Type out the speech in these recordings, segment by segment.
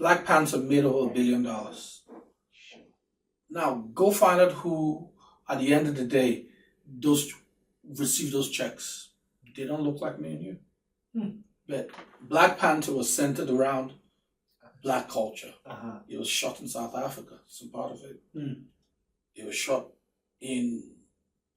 Black Panther made over $1 billion. Now go find out who, at the end of the day, those receive those checks. They don't look like me and you. But Black Panther was centered around black culture. It was shot in South Africa, some part of it. It was shot in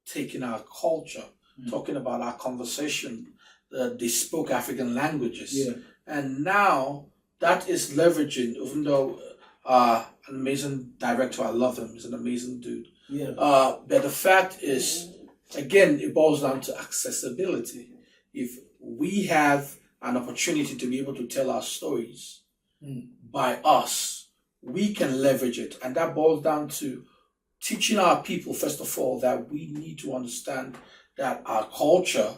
taking our culture, talking about our conversation. They spoke African languages. Yeah. And now that is leveraging, even though an amazing director, I love him, he's an amazing dude. Yeah. But the fact is, again, it boils down to accessibility. If we have an opportunity to be able to tell our stories by us, we can leverage it. And that boils down to teaching our people, first of all, that we need to understand that our culture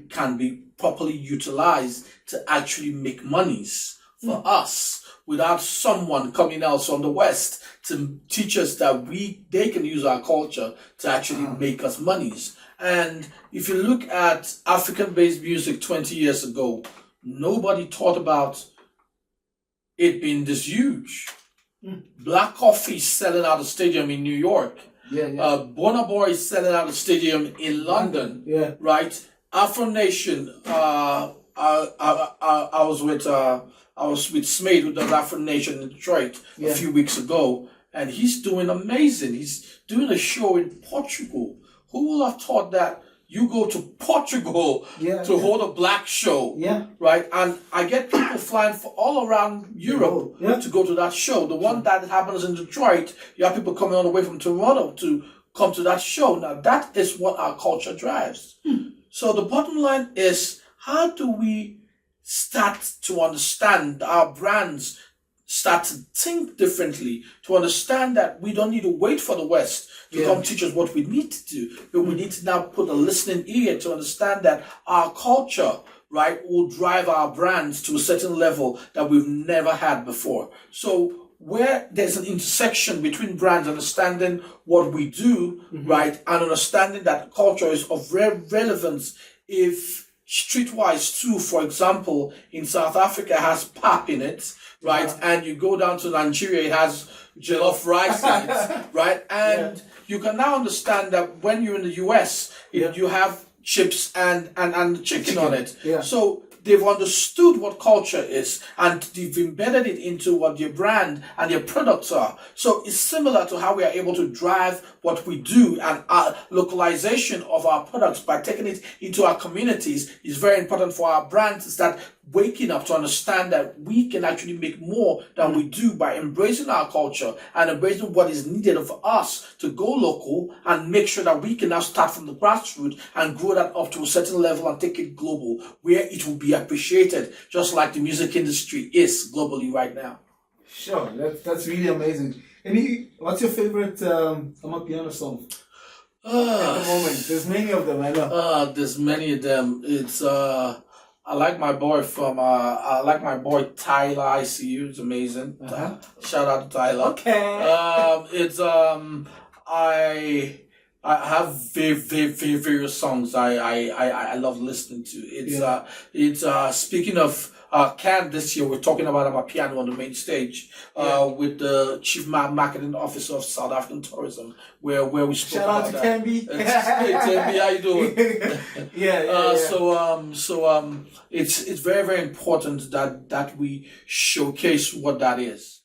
can be properly utilized to actually make monies for us without someone coming else from the West to teach us that they can use our culture to actually make us monies. And if you look at African-based music 20 years ago, nobody thought about it being this huge. Black Coffee selling out a stadium in New York. Burna Boy is selling out a stadium in London. Right? Afro Nation. I was with Smade who does Afro Nation in Detroit a few weeks ago, and he's doing amazing. He's doing a show in Portugal. Who would have thought that you go to Portugal to hold a black show? Right? And I get people flying all around Europe to go to that show. The one that happens in Detroit, you have people coming all the way from Toronto to come to that show. Now, that is what our culture drives. So the bottom line is, how do we start to understand our brands, start to think differently, to understand that we don't need to wait for the West to come teach us what we need to do, but we need to now put a listening ear to understand that our culture, right, will drive our brands to a certain level that we've never had before. So where there's an intersection between brands understanding what we do, right, and understanding that culture is of relevance. If Streetwise 2, for example, in South Africa has pap in it, right, and you go down to Nigeria, it has jollof rice in it, right, and you can now understand that when you're in the US, you have chips and chicken on it. So they've understood what culture is, and they've embedded it into what their brand and their products are. So it's similar to how we are able to drive what we do, and our localization of our products by taking it into our communities is very important for our brands to start waking up to understand that we can actually make more than we do by embracing our culture and embracing what is needed for us to go local and make sure that we can now start from the grassroots and grow that up to a certain level and take it global, where it will be appreciated, just like the music industry is globally right now. Sure, that's really amazing. What's your favorite Amapiano song? At the moment, there's many of them, I know. There's many of them. It's I like my boy Tyler ICU. It's amazing. Shout out to Tyler. Okay. It's I have various songs I love listening to. It's speaking of Cannes this year, we're talking about Amapiano on the main stage with the Chief Marketing Officer of South African Tourism, where we spoke about that. Shout out to Tembi. Hey Tembi, how you doing? So it's very, very important that we showcase what that is.